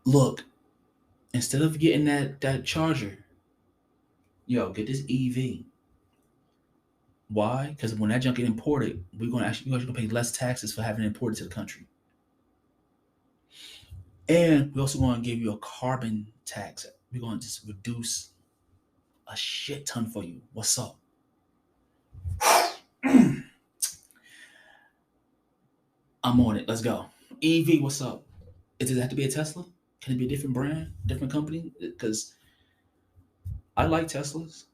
S1: Look, instead of getting that charger, yo, get this EV. Why? Because when that junk get imported, we're actually gonna pay less taxes for having it imported to the country. And we also want to give you a carbon tax. We're going to just reduce a shit ton for you. What's up? I'm on it. Let's go. EV, what's up? Does it have to be a Tesla? Can it be a different brand, different company? Because I like Teslas.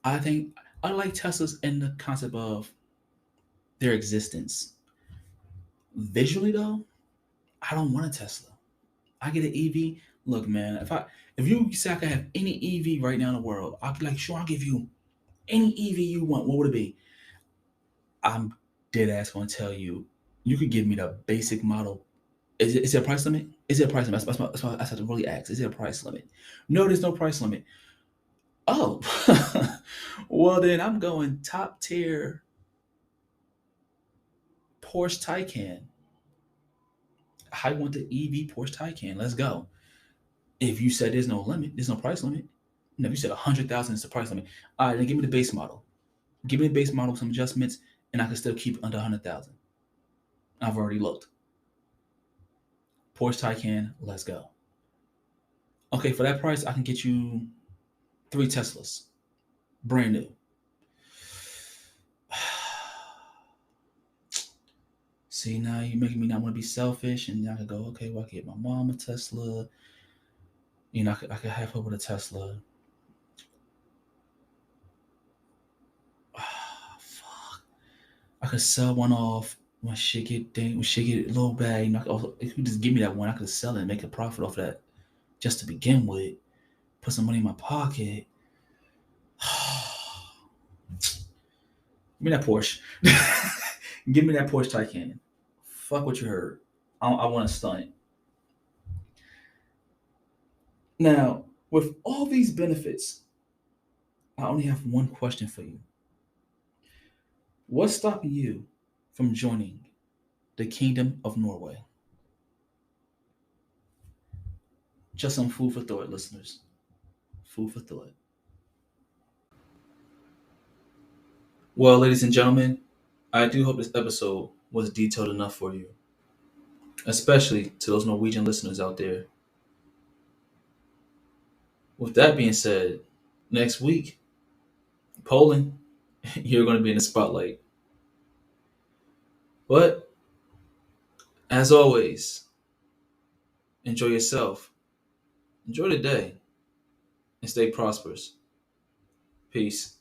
S1: I think I like Teslas in the concept of their existence. Visually, though, I don't want a Tesla. I get an EV. Look, man, if you say I could have any EV right now in the world, I'll be like, sure, I'll give you any EV you want. What would it be? I'm dead ass gonna tell you, you could give me the basic model. Is there a price limit? Is there a price limit? That's why I have to really ask. Is there a price limit? No, there's no price limit. Oh, well then I'm going top tier Porsche Taycan. I want the EV Porsche Taycan. Let's go. If you said there's no limit, there's no price limit. No, if you said 100,000 is the price limit. All right, then give me the base model. Give me the base model with some adjustments, and I can still keep it under 100,000. I've already looked. Porsche Taycan, let's go. Okay, for that price, I can get you three Teslas, brand new. See, now you're making me not want to be selfish, and I could go, okay, well, I could get my mom a Tesla. I could have her with a Tesla. Fuck. I could sell one off when she get a little bad. If you just give me that one, I could sell it and make a profit off that just to begin with. Put some money in my pocket. Give me that Porsche. Give me that Porsche Taycan. Fuck what you heard. I want to stunt. Now, with all these benefits, I only have one question for you. What's stopping you from joining the Kingdom of Norway? Just some food for thought, listeners. Food for thought. Well, ladies and gentlemen, I do hope this episode was detailed enough for you, especially to those Norwegian listeners out there. With that being said, next week, Poland, you're going to be in the spotlight. But as always, enjoy yourself, enjoy the day, and stay prosperous. Peace.